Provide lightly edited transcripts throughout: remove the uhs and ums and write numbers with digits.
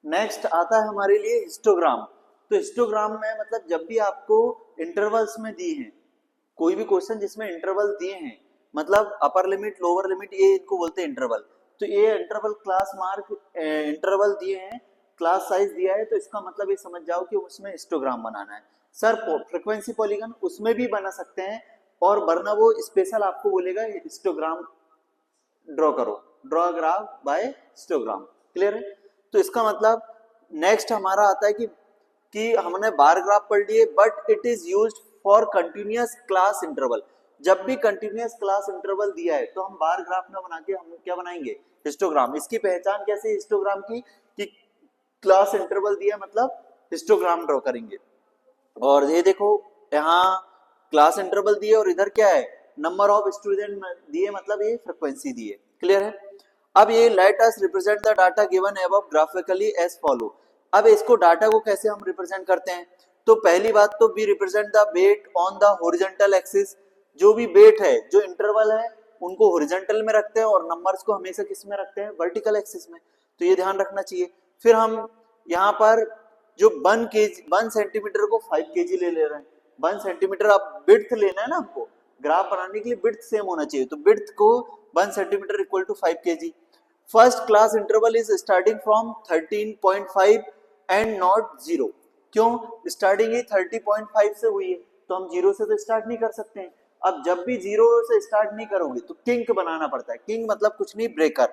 Next आता है हमारे लिए हिस्टोग्राम। तो हिस्टोग्राम में मतलब जब भी आपको इंटरवल्स में दिए हैं, कोई भी क्वेश्चन जिसमें इंटरवल दिए हैं, मतलब अपर लिमिट लोअर लिमिट, ये इनको बोलते हैं इंटरवल। तो ये इंटरवल क्लास मार्क इंटरवल दिए हैं, क्लास साइज दिया है, तो इसका मतलब ये समझ जाओ कि उसमें हिस्टोग्राम बनाना है। सर फ्रीक्वेंसी पॉलीगन उसमें भी बना सकते हैं, और वरना वो स्पेशल आपको बोलेगा हिस्टोग्राम ड्रॉ करो, draw graph by histogram. Clear है? तो इसका मतलब नेक्स्ट हमारा आता है कि हमने बार ग्राफ पढ़ लिए, but it is used for continuous class interval. जब भी कंटिन्यूअस क्लास इंटरवल दिया है तो हम बार ग्राफ ना बना के हम क्या बनाएंगे, हिस्टोग्राम। इसकी पहचान कैसे हिस्टोग्राम की, कि क्लास इंटरवल दिया मतलब हिस्टोग्राम ड्रॉ करेंगे। और ये देखो यहाँ क्लास इंटरवल दिए और इधर क्या है, नंबर ऑफ स्टूडेंट दिए, मतलब ये फ्रीक्वेंसी दिए। क्लियर है? अब ये let us represent the data given above graphically as follow. अब इसको डाटा को कैसे हम रिप्रेजेंट करते हैं, तो पहली बात तो we represent the weight on the horizontal axis. जो भी वेट है, जो इंटरवल है, उनको हॉरिजॉन्टल में रखते हैं और नंबर्स को हमेशा किस में रखते हैं, वर्टिकल एक्सिस में। तो ये ध्यान रखना चाहिए। फिर हम यहाँ पर जो 1 सेंटीमीटर को 5 केजी ले रहे हैं। 1 सेंटीमीटर, आप विड्थ लेना है ना हमको, ग्राफ बनाने के लिए विड्थ सेम होना चाहिए, तो विड्थ को 1 centimetre equal to 5 KG. First class interval is starting from 13.5 and not 0। क्यों? स्टार्टिंग ही 30.5 से हुई है, तो हम 0 से तो स्टार्ट नहीं कर सकते हैं। अब जब भी 0 से स्टार्ट नहीं करोगे तो किंक बनाना पड़ता है। किंक मतलब कुछ नहीं, ब्रेकर।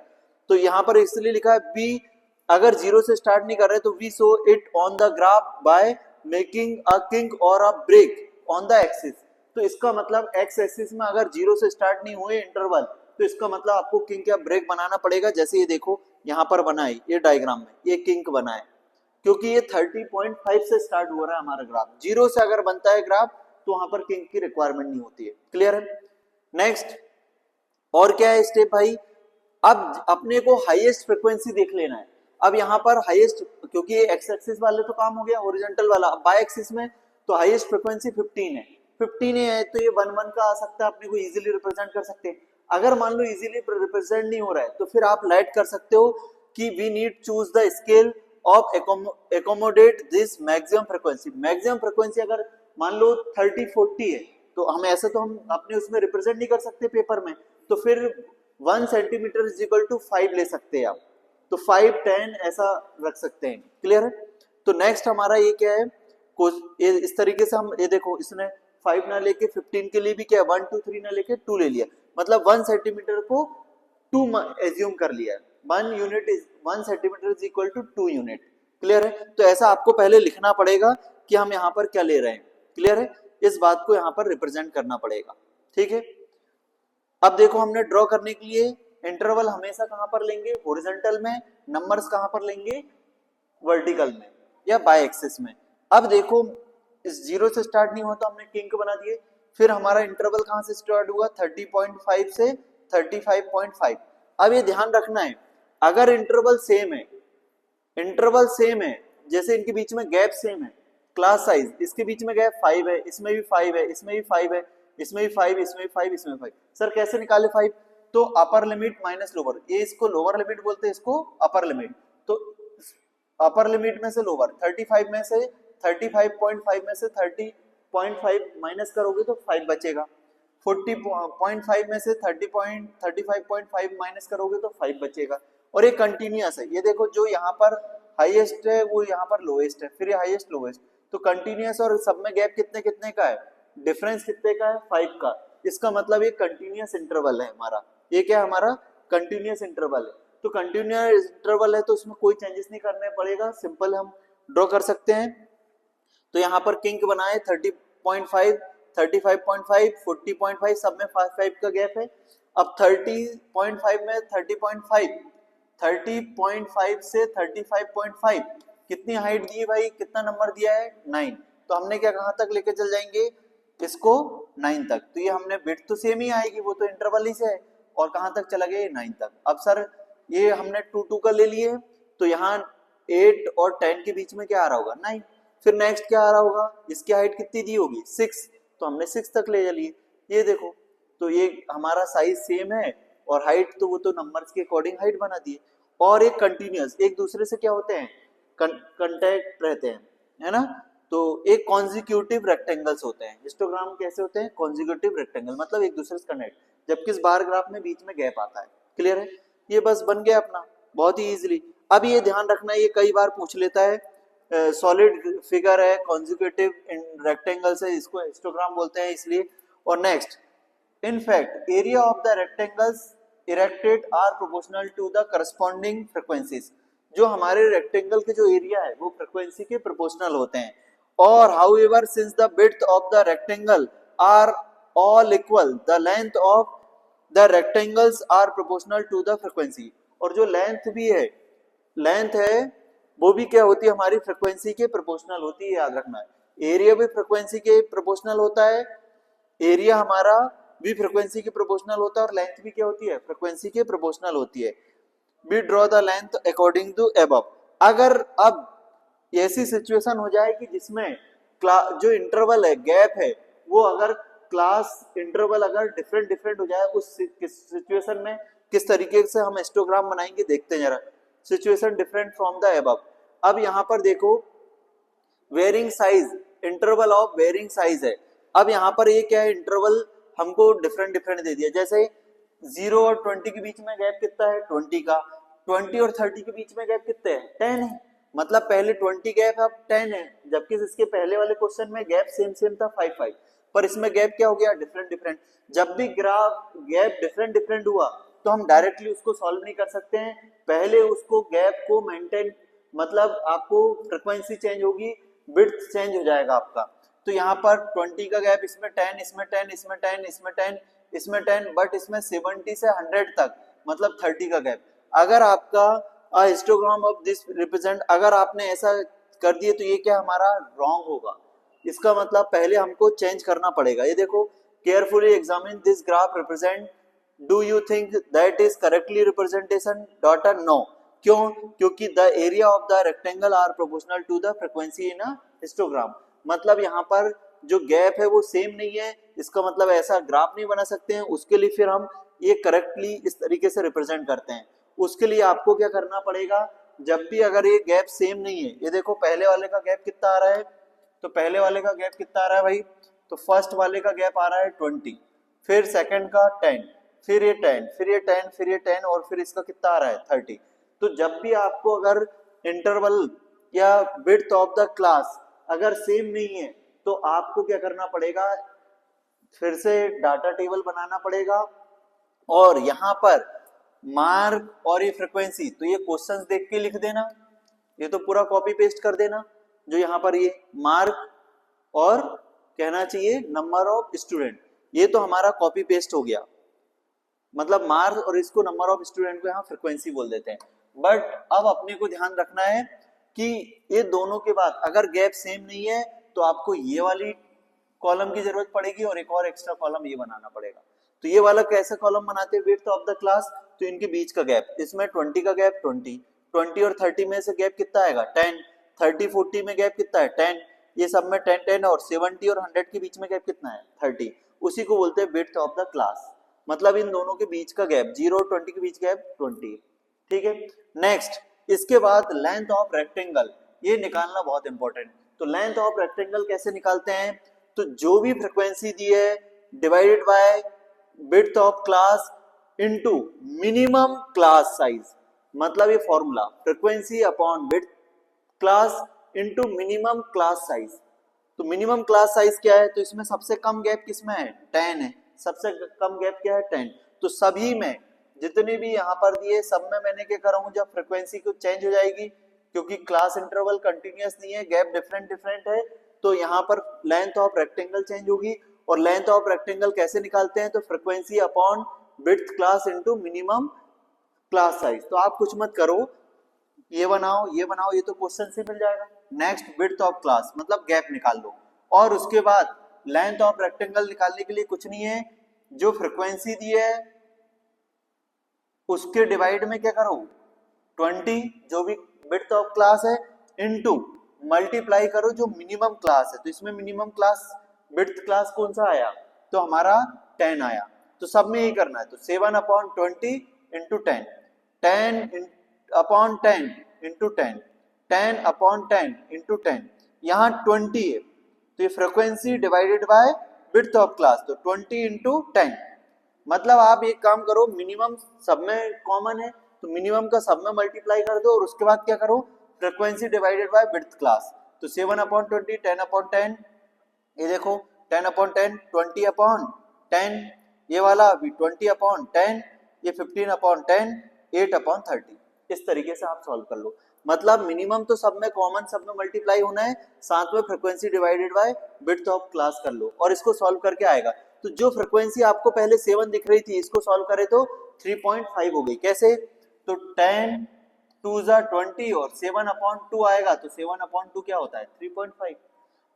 तो यहाँ पर इसलिए लिखा है बी, अगर 0 से स्टार्ट नहीं कर रहे तो we show it on the graph by making a kink और a break on the axis. तो इसका मतलब एक्स एक्सिस में अगर 0 से स्टार्ट नहीं हुए इंटरवल, तो इसका मतलब आपको किंक या ब्रेक बनाना पड़ेगा। जैसे ये देखो यहाँ पर बना है, ये डायग्राम में ये किंक बना है, क्योंकि ये 30.5 से स्टार्ट हो रहा है हमारा ग्राफ। 0 से अगर बनता है ग्राफ तो वहां पर किंक की रिक्वायरमेंट नहीं होती है। क्लियर है? नेक्स्ट और क्या है स्टेप भाई, अब अपने को हाईएस्ट फ्रीक्वेंसी देख लेना है। अब यहाँ पर हाईएस्ट, क्योंकि ये एक्स एक्सिस वाले तो काम हो गया, हॉरिजॉन्टल वाला अब बाय एक्सिस में, तो हाईएस्ट फ्रीक्वेंसी 15 है। 15 है तो ये 1 का आ सकता है, अपने को इजीली रिप्रेजेंट कर सकते हैं। अगर मान लो इजीली रिप्रेजेंट नहीं हो रहा है तो फिर आप लाइट कर सकते हो कि we need choose the scale of accommodate this maximum frequency. Maximum frequency अगर मान लो 30-40 है, तो हम ऐसे तो हम अपने उसमें रिप्रेजेंट नहीं कर सकते पेपर में, तो फिर 1 सेंटीमीटर इज इक्वल टू 5 ले सकते हैं आप, तो 5-10 ऐसा रख सकते हैं। क्लियर है? तो नेक्स्ट हमारा ये क्या है, ये इस तरीके से हम, ये देखो इसने 5 ना लेके 15 के लिए भी क्या 1 2 3 ना लेके 2 ले लिया, मतलब 1 सेंटीमीटर को 2 एज्यूम कर लिया। 1 centimetre is equal to 2 unit. Clear है? तो ऐसा आपको पहले लिखना पड़ेगा कि हम यहाँ पर क्या ले रहे हैं। क्लियर है? इस बात को यहाँ पर रिप्रेजेंट करना पड़ेगा। ठीक है? अब देखो हमने ड्रॉ करने के लिए इंटरवल हमेशा कहां पर लेंगे, हॉरिजॉन्टल में। नंबर्स कहां पर लेंगे, वर्टिकल में या बाय एक्सिस में। अब देखो इस 0 से स्टार्ट नहीं हुआ तो हमने किंक बना दिए। फिर हमारा इंटरवल कहां से स्टार्ट हुआ, 30.5 से 35.5। अब ये ध्यान रखना है, अगर इंटरवल सेम है, इंटरवल सेम है, जैसे इनके बीच में गैप सेम है, क्लास साइज इसके बीच में गैप 5 है, इसमें भी 5 है, इसमें भी 5 है, इसमें भी 5, इसमें भी 5, इसमें 5। सर कैसे निकाले 5, तो अपर लिमिट माइनस लोअर, ये इसको लोअर लिमिट बोलते हैं, इसको अपर लिमिट। तो अपर लिमिट में से लोअर 35 में से 35.5 में से 30.5 माइनस करोगे तो 5 बचेगा। 40.5 में से 35.5 माइनस करोगे तो 5 बचेगा। और ये कंटिन्यूअस है, ये देखो जो यहाँ पर हाईएस्ट है वो यहाँ पर लोएस्ट है, फिर ये हाईएस्ट लोएस्ट, तो कंटिन्यूअस। और सब में गैप कितने कितने का है, डिफरेंस कितने का है, 5 का। इसका मतलब ये कंटिन्यूअस इंटरवल है हमारा। ये क्या है, हमारा कंटिन्यूअस इंटरवल है। तो कंटिन्यूअस इंटरवल है तो उसमें कोई चेंजेस नहीं करने पड़ेगा, सिंपल हम ड्रॉ कर सकते हैं। तो यहाँ पर किंक बनाए 30.5, 35.5, 40.5, सब में 5 का गैप है। अब 30.5 में 30.5 से 35.5 कितनी हाइट दी है भाई, कितना नंबर दिया है, 9। तो हमने क्या कहाँ तक लेके चल जाएंगे इसको, 9 तक। तो ये हमने विड्थ तो सेम ही आएगी, वो तो इंटरवल ही से है, और कहाँ तक चला गया, 9 तक। अब सर ये हमने 2 का ले लिए, तो यहाँ 8 और 10 के बीच में क्या आ रहा होगा, 9। फिर नेक्स्ट क्या आ रहा होगा, इसकी हाइट कितनी दी होगी, 6, तो हमने 6 तक ले लिए। ये देखो, तो ये हमारा साइज सेम है और हाइट तो वो तो नंबर्स के अकॉर्डिंग हाइट बना दी है। और एक कंटिन्यूअस, एक दूसरे से क्या होते हैं, कंटेक्ट रहते हैं, है ना। तो एक कॉन्जिक्यूटिव रेक्टेंगल्स होते हैं, हिस्टोग्राम कैसे होते हैं, कॉन्जिक्यूटिव रेक्टेंगल, मतलब एक दूसरे से कनेक्ट, जबकि इस बार ग्राफ में बीच में गैप आता है। क्लियर है, ये बस बन गया अपना बहुत ही इजीली। अब ये ध्यान रखना, ये कई बार पूछ लेता है, सॉलिड फिगर है, कॉन्जिक्यूटिव रेक्टेंगल्स है, इसको हिस्टोग्राम बोलते हैं इसलिए। और next, in fact area of the rectangles erected are proportional to the corresponding frequencies, जो हमारे रेक्टेंगल के जो एरिया है वो फ्रीक्वेंसी के प्रोपोर्शनल होते हैं। और however since the width of the rectangle are all equal the length of the rectangles are proportional to the frequency, और जो लेंथ भी है, लेंथ है वो भी क्या होती है, हमारी फ्रीक्वेंसी के प्रोपोर्शनल होती है, याद रखना है। एरिया भी फ्रीक्वेंसी के प्रोपोर्शनल होता है, एरिया हमारा भी फ्रीक्वेंसी के प्रोपोर्शनल होता है, और लेंथ भी क्या होती है, फ्रीक्वेंसी के प्रोपोर्शनल होती है। We draw the length according to above. अगर अब ऐसी सिचुएशन हो जाए कि जिसमें जो इंटरवल है, गैप है, वो अगर क्लास इंटरवल अगर डिफरेंट डिफरेंट हो जाए, उस सिचुएशन में किस तरीके से हम हिस्टोग्राम बनाएंगे, देखते हैं जरा। Situation different from the above. अब यहाँ पर देखो varying size, interval of varying size है। अब यहाँ पर ये क्या है, इंटरवल हमको डिफरेंट डिफरेंट दे दिया। जैसे 0 और 20 के बीच में गैप कितना है, 20 का। 20 और 30 के बीच में गैप कितने हैं, 10 है। मतलब पहले 20 गैप, अब 10 है, जबकि इसके पहले वाले क्वेश्चन में गैप सेम सेम था 5 पर इसमें गैप क्या हो गया, डिफरेंट डिफरेंट। जब भी ग्राफ गैप डिफरेंट डिफरेंट हुआ तो हम डायरेक्टली उसको सॉल्व नहीं कर सकते हैं, पहले उसको गैप को मेंटेन, मतलब आपको फ्रीक्वेंसी चेंज होगी, विड्थ चेंज हो जाएगा आपका। तो यहाँ पर 20 का गैप, इसमें 10, इसमें 10, इसमें 10, इसमें 10, इसमें 10, बट इसमें 70 से 100 तक, मतलब 30 का गैप। अगर आपका हिस्टोग्राम ऑफ दिस रिप्रेजेंट, अगर आपने ऐसा कर दिए तो ये क्या हमारा रॉन्ग होगा। इसका मतलब पहले हमको चेंज करना पड़ेगा। ये देखो, carefully examine this graph represent, do you think that is correctly representation, daughter no. क्यों, क्योंकि the area of the rectangle are proportional to the frequency in a histogram. मतलब यहाँ पर जो गैप है वो सेम नहीं है, इसका मतलब ऐसा ग्राफ नहीं बना सकते हैं। उसके लिए फिर हम ये करेक्टली इस तरीके से रिप्रेजेंट करते हैं। उसके लिए आपको क्या करना पड़ेगा, जब भी अगर ये गैप सेम नहीं है, ये देखो पहले वाले का गैप कितना आ रहा है, तो पहले वाले का गैप कितना आ रहा है भाई, तो फर्स्ट वाले का गैप आ रहा है 20, फिर सेकंड का 10, फिर ये 10, फिर ये 10, फिर ये 10, और फिर इसका कितना आ रहा है 30। तो जब भी आपको अगर इंटरवल या विड्थ ऑफ द क्लास अगर सेम नहीं है, तो आपको क्या करना पड़ेगा, फिर से डाटा टेबल बनाना पड़ेगा, और यहाँ पर मार्क और ये फ्रीक्वेंसी, तो ये क्वेश्चंस देख के लिख देना, ये तो पूरा कॉपी पेस्ट कर देना। जो यहाँ पर ये मार्क और कहना चाहिए नंबर ऑफ स्टूडेंट, ये तो हमारा कॉपी पेस्ट हो गया, मतलब मार्क और इसको नंबर ऑफ स्टूडेंट को यहाँ फ्रीक्वेंसी बोल देते हैं। बट अब अपने को ध्यान रखना है कि ये दोनों के बाद अगर गैप सेम नहीं है तो आपको ये वाली कॉलम की जरूरत पड़ेगी और एक और एक्स्ट्रा कॉलम ये बनाना पड़ेगा। तो ये वाला कैसे कॉलम बनाते हैं, विड्थ ऑफ द क्लास, तो इनके बीच का गैप, इसमें 20 का गैप 20, 20 और 30 में से गैप कितना आएगा 10, 30 40 में गैप कितना है 10, ये सब में 10 10, और 70 और 100 के बीच में गैप कितना है 30, उसी को बोलते हैं विड्थ ऑफ द क्लास। मतलब इन दोनों के बीच का गैप 0 और 20 के बीच गैप 20। ठीक है, नेक्स्ट इसके बाद लेंथ ऑफ रेक्टेंगल, ये निकालना बहुत इंपॉर्टेंट। तो लेंथ ऑफ रेक्टेंगल कैसे निकालते हैं, तो जो भी फ्रीक्वेंसी दी है divided by width of class into minimum class size, मतलब ये formula frequency upon width class into minimum class size. तो मिनिमम क्लास साइज क्या है, तो इसमें सबसे कम गैप किसमें है 10 है, सबसे कम गैप क्या है 10। तो सभी में जितने भी यहाँ पर दिए सब में मैंने क्या करूँ, जब फ्रीक्वेंसी को चेंज हो जाएगी, क्योंकि क्लास इंटरवल कंटिन्यूअस नहीं है, गैप डिफरेंट डिफरेंट है, तो यहाँ पर लेंथ ऑफ रेक्टेंगल चेंज होगी। और लेंथ ऑफ रेक्टेंगल कैसे निकालते हैं, तो frequency upon width class into minimum class size. तो आप कुछ मत करो, ये बनाओ ये बनाओ, ये तो क्वेश्चन से मिल जाएगा। नेक्स्ट विड्थ ऑफ क्लास मतलब गैप निकाल लो, और उसके बाद लेंथ ऑफ रेक्टेंगल निकालने के लिए कुछ नहीं है, जो फ्रीक्वेंसी दी है उसके डिवाइड में क्या करो 20, जो भी विड्थ ऑफ क्लास है, इनटू मल्टीप्लाई करो जो मिनिमम क्लास है। तो इसमें मिनिमम क्लास विड्थ क्लास कौन सा आया, तो हमारा 10 आया। तो सब में यही करना है, तो 7 upon 20 into 10, 10 upon 10 into 10, 10/10 into 10, यहाँ 20 है तो ये frequency divided by width of class, तो 20 इंटू 10। मतलब आप एक काम करो, मिनिमम सब में कॉमन है तो मिनिमम का सब में मल्टीप्लाई कर दो और उसके बाद क्या करो, frequency divided by width class, तो 7/20 10/10, ये देखो 10/10 20/10, ये वाला भी 20/10, ये 15/10 8/30। इस तरीके से आप सॉल्व कर लो। मतलब मिनिमम तो सब में कॉमन, सब में मल्टीप्लाई होना है, साथ में frequency divided by width of class कर लो और इसको सॉल्व करके आएगा। तो जो फ्रीक्वेंसी आपको पहले 7 दिख रही थी, इसको सॉल्व करे तो 3.5 हो गई। कैसे, तो 10 2 20 और 7/2 आएगा, तो 7/2 क्या होता है 3.5।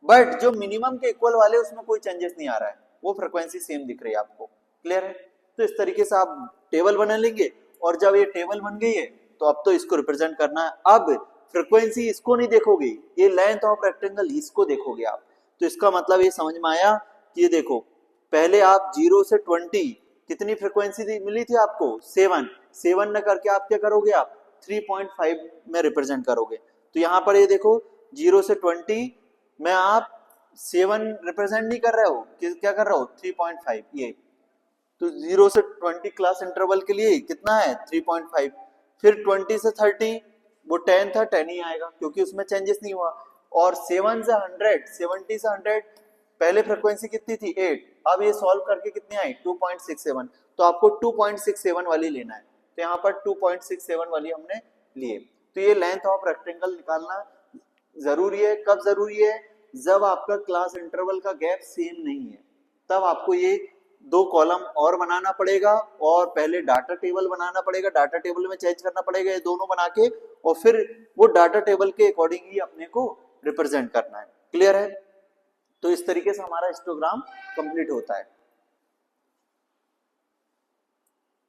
बट जो मिनिमम के इक्वल वाले उसमें कोई चेंजेस नहीं आ रहा है, वो फ्रीक्वेंसी सेम दिख रही है आपको। क्लियर है? तो इस तरीके से आप टेबल बना लेंगे और जब ये टेबल बन गई है तो अब तो इसको रिप्रेजेंट करना है। अब फ्रीक्वेंसी इसको नहीं देखोगे, ये लेंथ ऑफ रेक्टेंगल इसको देखोगे आप। तो इसका मतलब ये समझ में आया कि ये देखो, पहले आप 0 से 20 कितनी फ्रीक्वेंसी मिली थी आपको 7 न करके आप क्या करोगे, आप 3.5 में रिप्रेजेंट करोगे। तो यहाँ पर ये देखो 0 से 20 में आप 7 रिप्रेजेंट नहीं कर रहे हो, क्या कर रहे हो 3.5 ये। तो 0 से 20 क्लास इंटरवल के लिए कितना है 3.5। फिर 20 से 30 वो 10 था, 10 ही आएगा क्योंकि उसमें चेंजेस नहीं हुआ। और 7 से 100, 70 से 100 पहले फ्रीक्वेंसी कितनी थी 8, अब ये सॉल्व करके कितनी आई 2.67। तो आपको 2.67 वाली लेना है, तो यहाँ पर 2.67 वाली हमने लिए। तो ये लेंथ ऑफ रेक्टेंगल निकालना जरूरी है। कब जरूरी है, जब आपका क्लास इंटरवल का गैप सेम नहीं है, तब आपको ये 2 कॉलम और बनाना पड़ेगा और पहले डाटा टेबल बनाना पड़ेगा, डाटा टेबल में चेंज करना पड़ेगा ये दोनों बना के, और फिर वो डाटा टेबल के अकॉर्डिंग ही अपने को रिप्रेजेंट करना है। क्लियर है? तो इस तरीके से हमारा हिस्टोग्राम कंप्लीट होता है।